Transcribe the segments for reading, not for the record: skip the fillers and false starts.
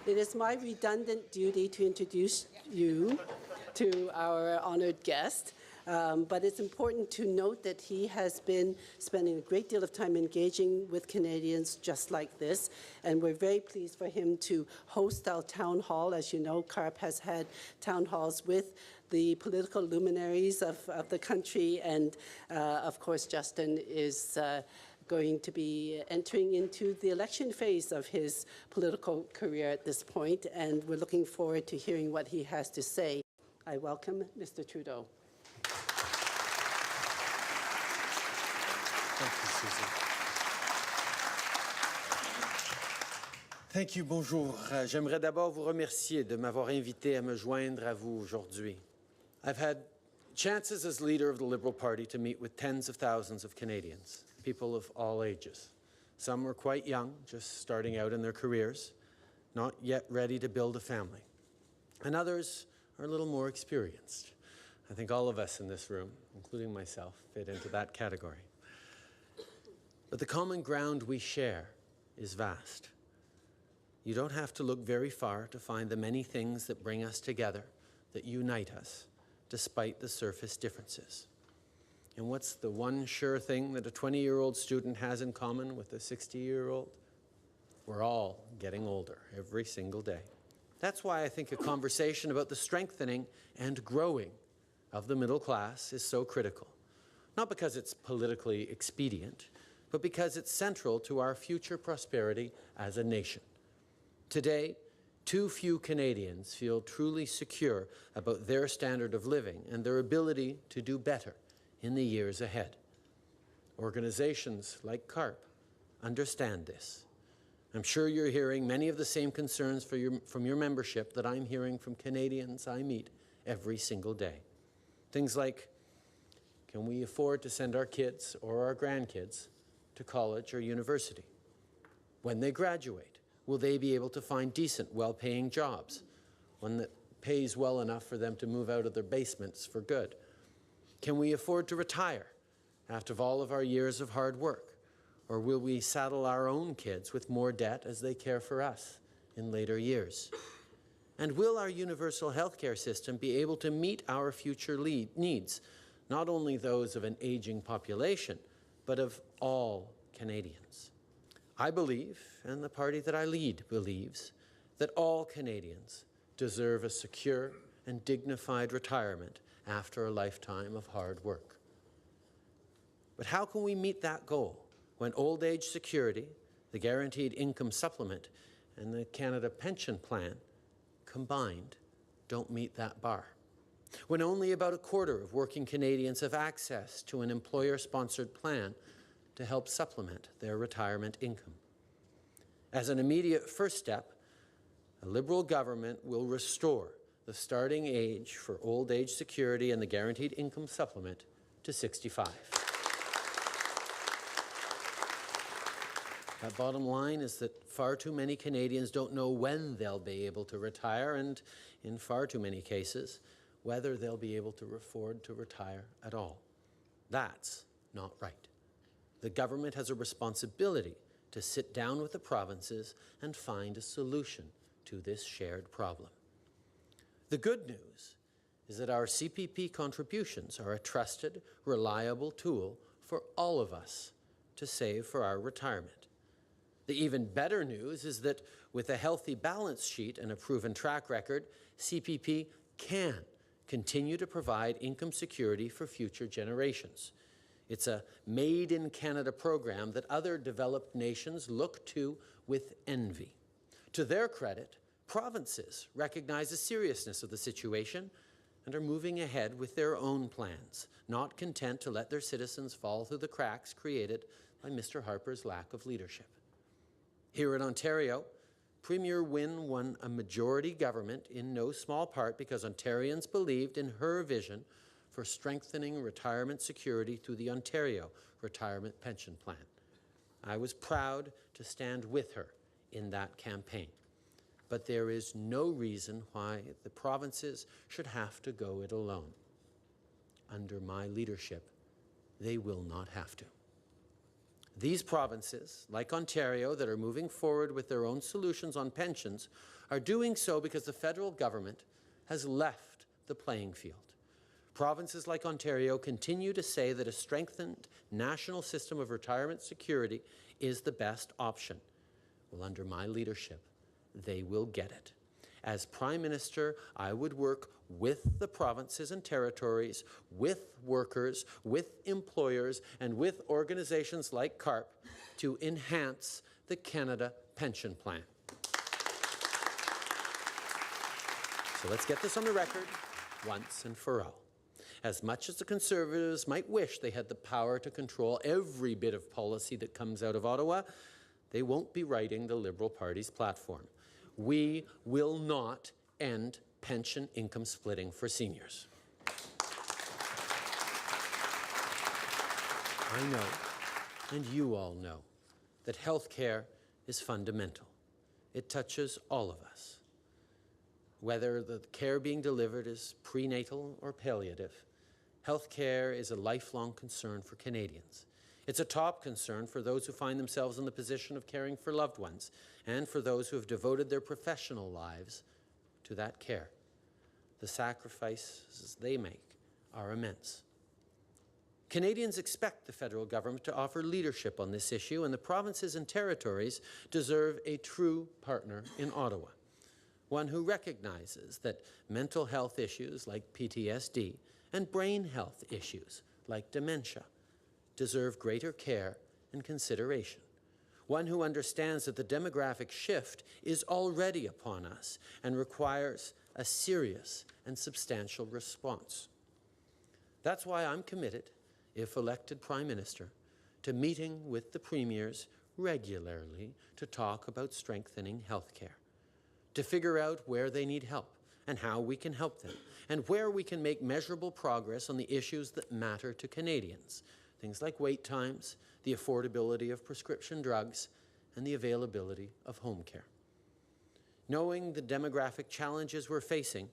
It is my redundant duty to introduce you to our honored guest. But it's important to note that he has been spending a great deal of time engaging with Canadians just like this, and we're very pleased for him to host our town hall. As you know, CARP has had town halls with the political luminaries of the country, and of course Justin is going to be entering into the election phase of his political career at this point, and we're looking forward to hearing what he has to say. I welcome Mr. Trudeau. Thank you, Susan. Thank you, bonjour. J'aimerais d'abord vous remercier de m'avoir invité à me joindre à vous aujourd'hui. I've had chances as leader of the Liberal Party to meet with tens of thousands of Canadians, people of all ages. Some were quite young, just starting out in their careers, not yet ready to build a family. And others are a little more experienced. I think all of us in this room, including myself, fit into that category. But the common ground we share is vast. You don't have to look very far to find the many things that bring us together, that unite us, despite the surface differences. And what's the one sure thing that a 20-year-old student has in common with a 60-year-old? We're all getting older every single day. That's why I think a conversation about the strengthening and growing of the middle class is so critical. Not because it's politically expedient, but because it's central to our future prosperity as a nation. Today, too few Canadians feel truly secure about their standard of living and their ability to do better in the years ahead. Organizations like CARP understand this. I'm sure you're hearing many of the same concerns from your membership that I'm hearing from Canadians I meet every single day. Things like, can we afford to send our kids or our grandkids to college or university? When they graduate, will they be able to find decent, well-paying jobs, one that pays well enough for them to move out of their basements for good? Can we afford to retire after all of our years of hard work? Or will we saddle our own kids with more debt as they care for us in later years? And will our universal health care system be able to meet our future needs, not only those of an aging population, but of all Canadians? I believe, and the party that I lead believes, that all Canadians deserve a secure and dignified retirement after a lifetime of hard work. But how can we meet that goal when old age security, the guaranteed income supplement, and the Canada Pension Plan combined don't meet that bar? When only about a quarter of working Canadians have access to an employer-sponsored plan to help supplement their retirement income. As an immediate first step, a Liberal government will restore the starting age for old age security and the guaranteed income supplement to 65. That bottom line is that far too many Canadians don't know when they'll be able to retire, and in far too many cases, whether they'll be able to afford to retire at all. That's not right. The government has a responsibility to sit down with the provinces and find a solution to this shared problem. The good news is that our CPP contributions are a trusted, reliable tool for all of us to save for our retirement. The even better news is that with a healthy balance sheet and a proven track record, CPP can continue to provide income security for future generations. It's a made-in-Canada program that other developed nations look to with envy. To their credit, provinces recognize the seriousness of the situation and are moving ahead with their own plans, not content to let their citizens fall through the cracks created by Mr. Harper's lack of leadership. Here in Ontario, Premier Wynne won a majority government in no small part because Ontarians believed in her vision for strengthening retirement security through the Ontario Retirement Pension Plan. I was proud to stand with her in that campaign. But there is no reason why the provinces should have to go it alone. Under my leadership, they will not have to. These provinces, like Ontario, that are moving forward with their own solutions on pensions, are doing so because the federal government has left the playing field. Provinces like Ontario continue to say that a strengthened national system of retirement security is the best option. Well, under my leadership, they will get it. As Prime Minister, I would work with the provinces and territories, with workers, with employers, and with organizations like CARP to enhance the Canada Pension Plan. So let's get this on the record once and for all. As much as the Conservatives might wish they had the power to control every bit of policy that comes out of Ottawa, they won't be writing the Liberal Party's platform. We will not end pension income splitting for seniors. I know, and you all know, that health care is fundamental. It touches all of us. Whether the care being delivered is prenatal or palliative, health care is a lifelong concern for Canadians. It's a top concern for those who find themselves in the position of caring for loved ones and for those who have devoted their professional lives to that care. The sacrifices they make are immense. Canadians expect the federal government to offer leadership on this issue, and the provinces and territories deserve a true partner in Ottawa, one who recognizes that mental health issues like PTSD and brain health issues like dementia deserve greater care and consideration, one who understands that the demographic shift is already upon us and requires a serious and substantial response. That's why I'm committed, if elected Prime Minister, to meeting with the premiers regularly to talk about strengthening health care, to figure out where they need help and how we can help them, and where we can make measurable progress on the issues that matter to Canadians, things like wait times, the affordability of prescription drugs, and the availability of home care. Knowing the demographic challenges we're facing,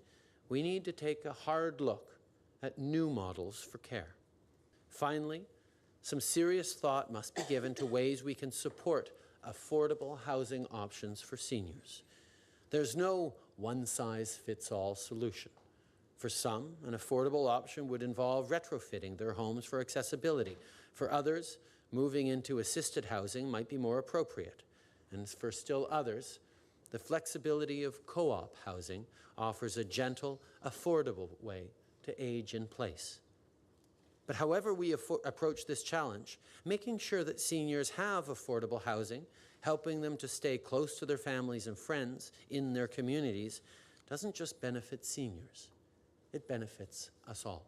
we need to take a hard look at new models for care. Finally, some serious thought must be given to ways we can support affordable housing options for seniors. There's no one-size-fits-all solution. For some, an affordable option would involve retrofitting their homes for accessibility. For others, moving into assisted housing might be more appropriate. And for still others, the flexibility of co-op housing offers a gentle, affordable way to age in place. But however we approach this challenge, making sure that seniors have affordable housing, helping them to stay close to their families and friends in their communities, doesn't just benefit seniors. It benefits us all.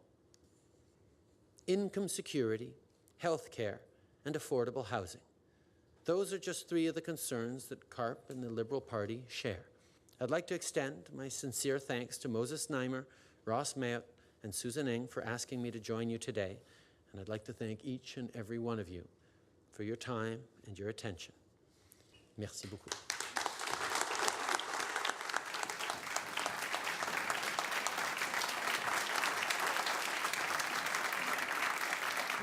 Income security, health care, and affordable housing. Those are just three of the concerns that CARP and the Liberal Party share. I'd like to extend my sincere thanks to Moses Neimer, Ross Mayotte, and Susan Eng for asking me to join you today. And I'd like to thank each and every one of you for your time and your attention. Merci beaucoup.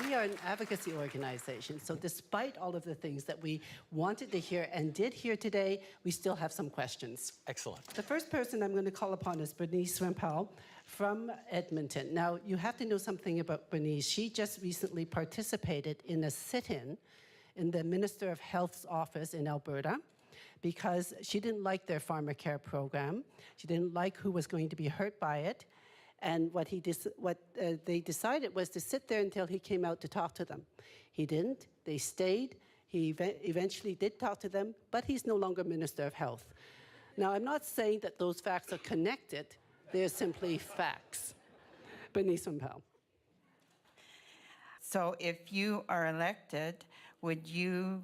We are an advocacy organization, so despite all of the things that we wanted to hear and did hear today, we still have some questions. Excellent. The first person I'm going to call upon is Bernice REMPEL from Edmonton. Now, you have to know something about Bernice. She just recently participated in a sit-in in the Minister of Health's office in Alberta because she didn't like their pharmacare program. She didn't like who was going to be hurt by it. And what they decided was to sit there until he came out to talk to them. He didn't. They stayed. He eventually did talk to them, but he's no longer Minister of Health. Now, I'm not saying that those facts are connected. They're simply facts. Bernice REMPEL. So if you are elected, would you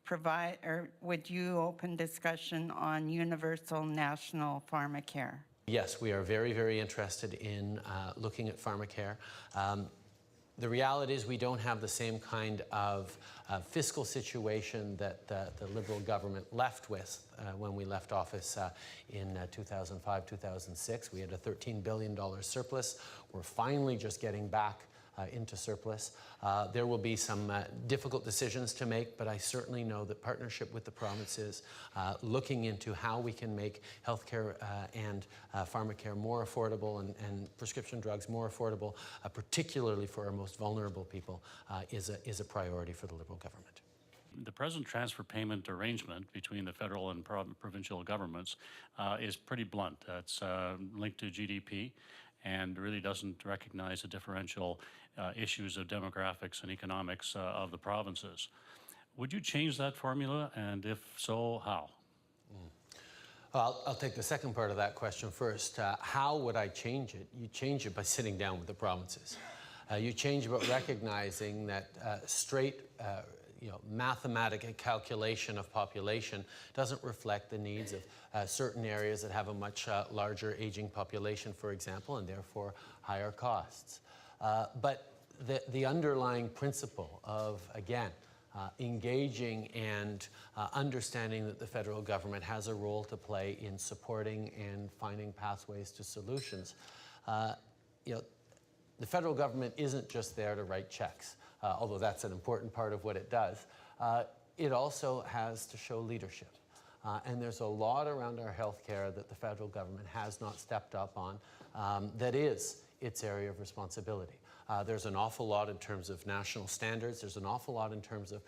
provide, or would you open discussion on universal national pharmacare? Yes, we are very, very interested in looking at pharmacare. The reality is we don't have the same kind of fiscal situation that the Liberal government left with when we left office in 2005, 2006. We had a $13 billion surplus. We're finally just getting back into surplus. There will be some difficult decisions to make, but I certainly know that partnership with the provinces, looking into how we can make healthcare and pharmacare more affordable and prescription drugs more affordable, particularly for our most vulnerable people, is a priority for the Liberal government. The present transfer payment arrangement between the federal and provincial governments is pretty blunt. It's linked to GDP and really doesn't recognize the differential issues of demographics and economics of the provinces. Would you change that formula, and if so, how? Well, I'll take the second part of that question first. How would I change it? You change it by sitting down with the provinces. You change it by recognizing that straight mathematical calculation of population doesn't reflect the needs of certain areas that have a much larger aging population, for example, and therefore higher costs. But the underlying principle of, again, engaging and understanding that the federal government has a role to play in supporting and finding pathways to solutions. The federal government isn't just there to write checks, although that's an important part of what it does. It also has to show leadership. And there's a lot around our healthcare that the federal government has not stepped up on that is its area of responsibility. There's an awful lot in terms of national standards. There's an awful lot in terms of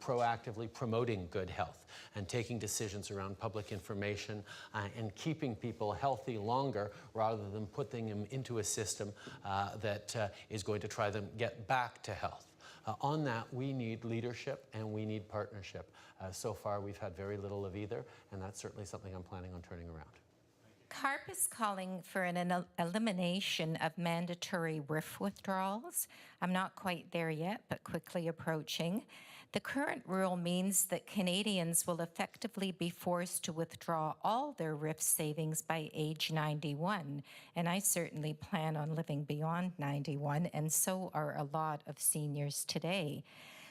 proactively promoting good health and taking decisions around public information and keeping people healthy longer rather than putting them into a system that is going to try them get back to health. On that, we need leadership and we need partnership. So far, we've had very little of either, and that's certainly something I'm planning on turning around. CARP is calling for an elimination of mandatory RRIF withdrawals. I'm not quite there yet, but quickly approaching. The current rule means that Canadians will effectively be forced to withdraw all their RRIF savings by age 91, and I certainly plan on living beyond 91, and so are a lot of seniors today.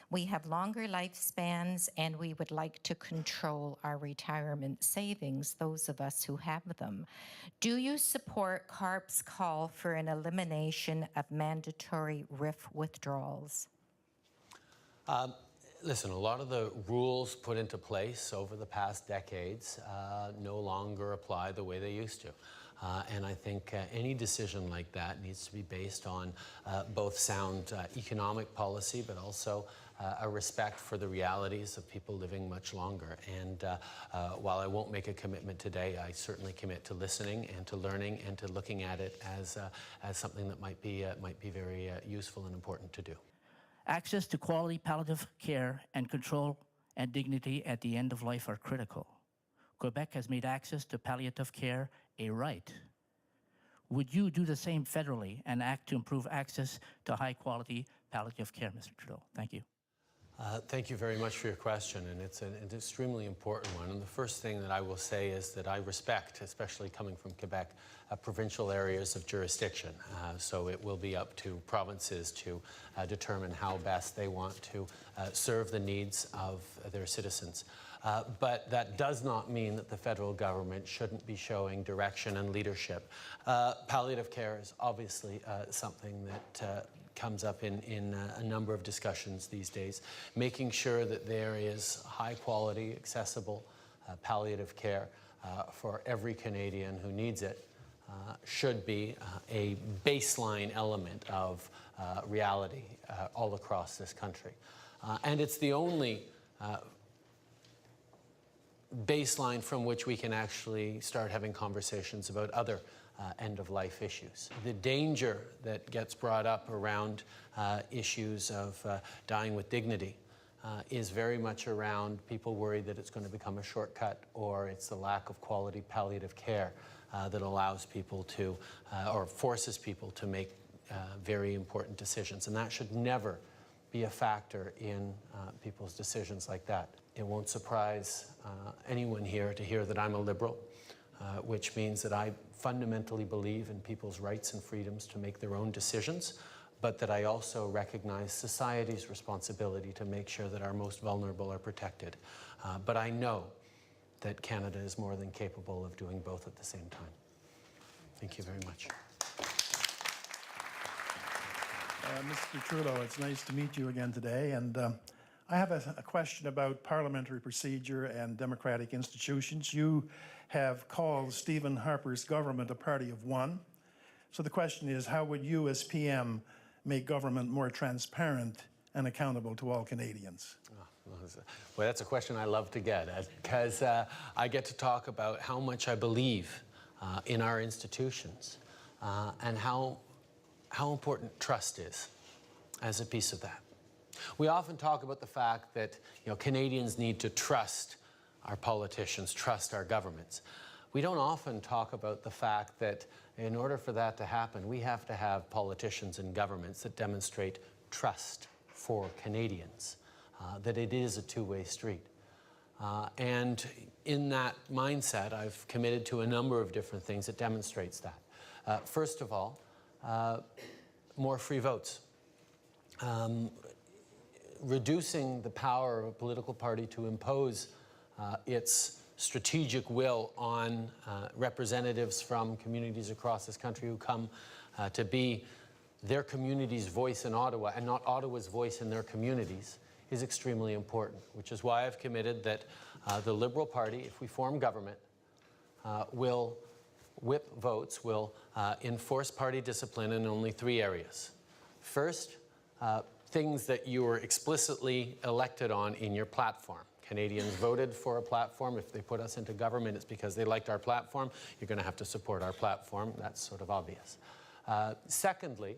We have longer lifespans, and we would like to control our retirement savings, those of us who have them. Do you support CARP's call for an elimination of mandatory RRIF withdrawals? Listen, a lot of the rules put into place over the past decades no longer apply the way they used to. And I think any decision like that needs to be based on both sound economic policy, but also a respect for the realities of people living much longer. And while I won't make a commitment today, I certainly commit to listening and to learning and to looking at it as something that might be very useful and important to do. Access to quality palliative care and control and dignity at the end of life are critical. Quebec has made access to palliative care a right. Would you do the same federally and act to improve access to high-quality palliative care, Mr. Trudeau? Thank you. Thank you very much for your question, and it's an extremely important one. And the first thing that I will say is that I respect, especially coming from Quebec, provincial areas of jurisdiction. So it will be up to provinces to determine how best they want to serve the needs of their citizens. But that does not mean that the federal government shouldn't be showing direction and leadership. Palliative care is obviously something that comes up in a number of discussions these days, making sure that there is high quality, accessible palliative care for every Canadian who needs it should be a baseline element of reality all across this country. And it's the only baseline from which we can actually start having conversations about other end-of-life issues. The danger that gets brought up around issues of dying with dignity is very much around people worried that it's going to become a shortcut, or it's the lack of quality palliative care that allows people to, or forces people to make very important decisions. And that should never be a factor in people's decisions like that. It won't surprise anyone here to hear that I'm a Liberal, which means that I fundamentally believe in people's rights and freedoms to make their own decisions, but that I also recognize society's responsibility to make sure that our most vulnerable are protected. But I know that Canada is more than capable of doing both at the same time. Thank you very much. Mr. Trudeau, it's nice to meet you again today. And I have a question about parliamentary procedure and democratic institutions. You have called Stephen Harper's government a party of one. So the question is, how would you as PM make government more transparent and accountable to all Canadians? Well, that's a question I love to get, because I get to talk about how much I believe in our institutions and how important trust is as a piece of that. We often talk about the fact that Canadians need to trust our politicians, trust our governments. We don't often talk about the fact that in order for that to happen, we have to have politicians and governments that demonstrate trust for Canadians, that it is a two-way street. And in that mindset, I've committed to a number of different things that demonstrates that. First of all, more free votes. Reducing the power of a political party to impose its strategic will on representatives from communities across this country who come to be their community's voice in Ottawa and not Ottawa's voice in their communities is extremely important, which is why I've committed that the Liberal Party, if we form government, will whip votes, will enforce party discipline in only 3 areas. First, things that you were explicitly elected on in your platform. Canadians voted for a platform. If they put us into government, it's because they liked our platform. You're going to have to support our platform. That's sort of obvious. Secondly,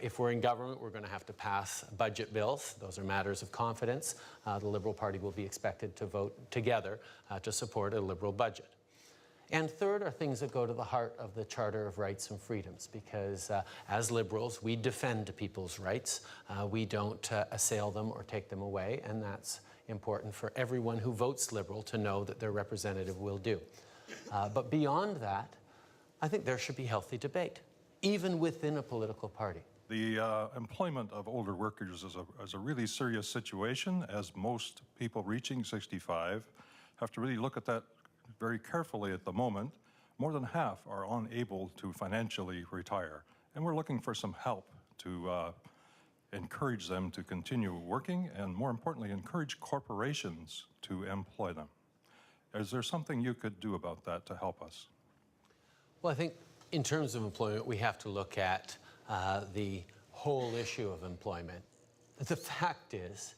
if we're in government, we're going to have to pass budget bills. Those are matters of confidence. The Liberal Party will be expected to vote together to support a Liberal budget. And third are things that go to the heart of the Charter of Rights and Freedoms, because as Liberals, we defend people's rights. We don't assail them or take them away, and that's important for everyone who votes Liberal to know that their representative will do. But beyond that, I think there should be healthy debate, even within a political party. The employment of older workers is a really serious situation, as most people reaching 65 have to really look at that very carefully at the moment. More than half are unable to financially retire, and we're looking for some help to encourage them to continue working, and more importantly, encourage corporations to employ them. Is there something you could do about that to help us? Well, I think in terms of employment, we have to look at the whole issue of employment. The fact is,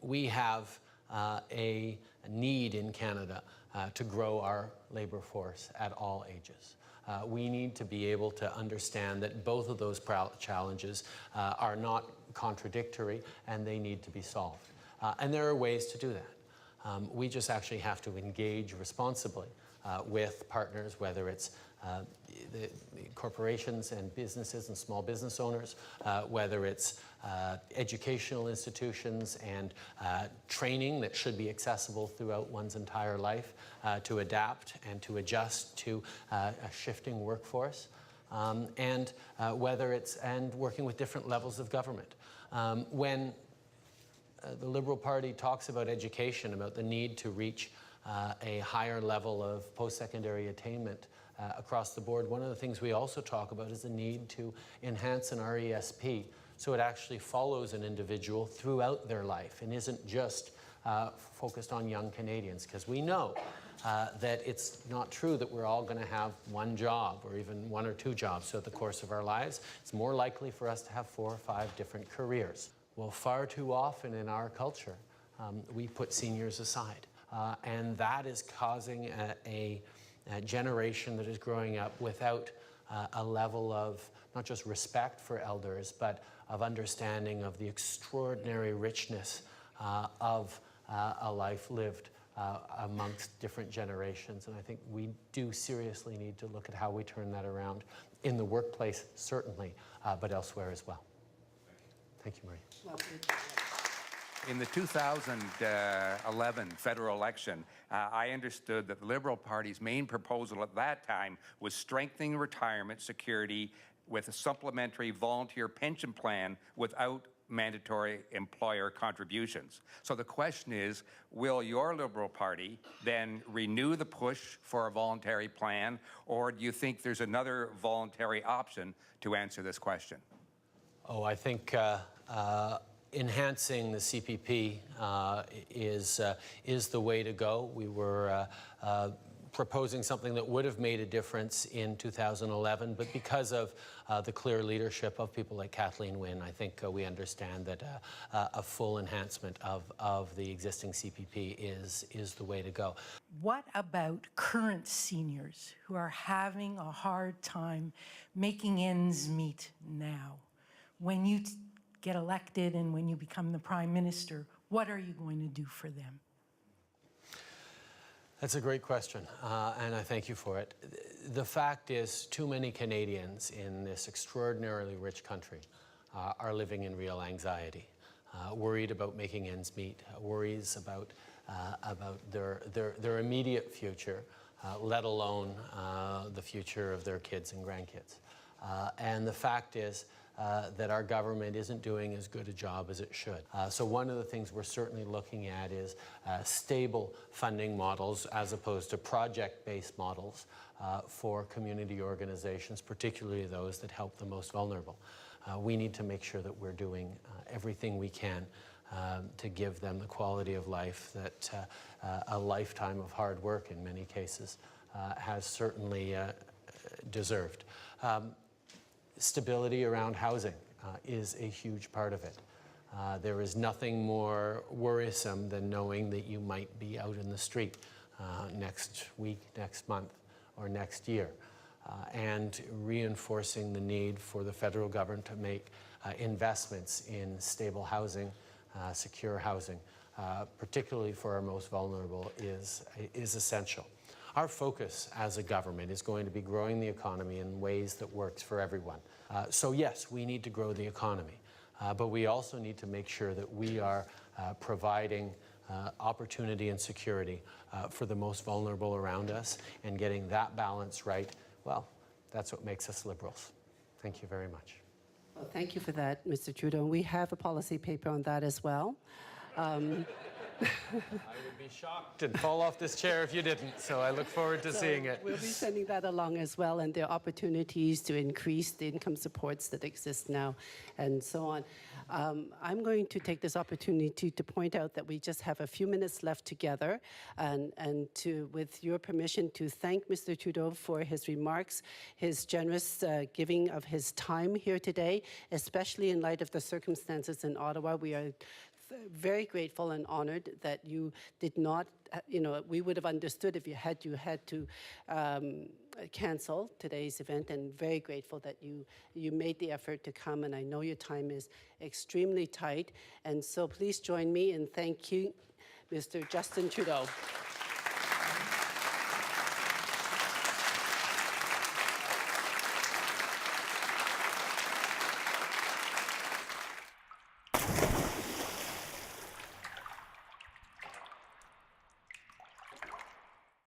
we have a need in Canada to grow our labor force at all ages. We need to be able to understand that both of those challenges are not contradictory and they need to be solved. And there are ways to do that. We just actually have to engage responsibly with partners, whether it's the corporations and businesses and small business owners, whether it's educational institutions and training that should be accessible throughout one's entire life to adapt and to adjust to a shifting workforce, and whether it's working with different levels of government. When the Liberal Party talks about education, about the need to reach a higher level of post-secondary attainment across the board, one of the things we also talk about is the need to enhance an RESP so it actually follows an individual throughout their life and isn't just focused on young Canadians, because we know that it's not true that we're all going to have one job or even 1 or 2 jobs throughout the course of our lives. It's more likely for us to have 4 or 5 different careers. Well, far too often in our culture, we put seniors aside. And that is causing a generation that is growing up without a level of not just respect for elders, but of understanding of the extraordinary richness of a life lived amongst different generations. And I think we do seriously need to look at how we turn that around in the workplace, certainly, but elsewhere as well. Thank you, Marie. In the 2011 federal election, I understood that the Liberal Party's main proposal at that time was strengthening retirement security with a supplementary volunteer pension plan without mandatory employer contributions. So the question is, will your Liberal Party then renew the push for a voluntary plan, or do you think there's another voluntary option to answer this question? Oh, I think enhancing the CPP is the way to go. We were proposing something that would have made a difference in 2011, but because of the clear leadership of people like Kathleen Wynne, I think we understand that a full enhancement of the existing CPP is the way to go. What about current seniors who are having a hard time making ends meet now? When you get elected and when you become the Prime Minister, what are you going to do for them? That's a great question, and I thank you for it. The fact is, too many Canadians in this extraordinarily rich country are living in real anxiety, worried about making ends meet, worries about their immediate future, let alone the future of their kids and grandkids. And the fact is that our government isn't doing as good a job as it should. So one of the things we're certainly looking at is stable funding models as opposed to project-based models for community organizations, particularly those that help the most vulnerable. We need to make sure that we're doing everything we can to give them the quality of life that a lifetime of hard work in many cases has certainly deserved. Stability around housing is a huge part of it. There is nothing more worrisome than knowing that you might be out in the street next week, next month, or next year. And reinforcing the need for the federal government to make investments in stable housing, secure housing, particularly for our most vulnerable, is essential. Our focus as a government is going to be growing the economy in ways that works for everyone. So yes, we need to grow the economy, but we also need to make sure that we are providing opportunity and security for the most vulnerable around us, and getting that balance right. Well, that's what makes us Liberals. Thank you very much. Well, thank you for that, Mr. Trudeau. We have a policy paper on that as well. I would be shocked and fall off this chair if you didn't, so I look forward to seeing it. We'll be sending that along as well, and there are opportunities to increase the income supports that exist now, and so on. I'm going to take this opportunity to point out that we just have a few minutes left together, and to, with your permission, to thank Mr. Trudeau for his remarks, his generous giving of his time here today, especially in light of the circumstances in Ottawa. We are very grateful and honored that you did not, we would have understood if you had to cancel today's event, and very grateful that you made the effort to come, and I know your time is extremely tight, and so please join me in thanking Mr. Justin Trudeau.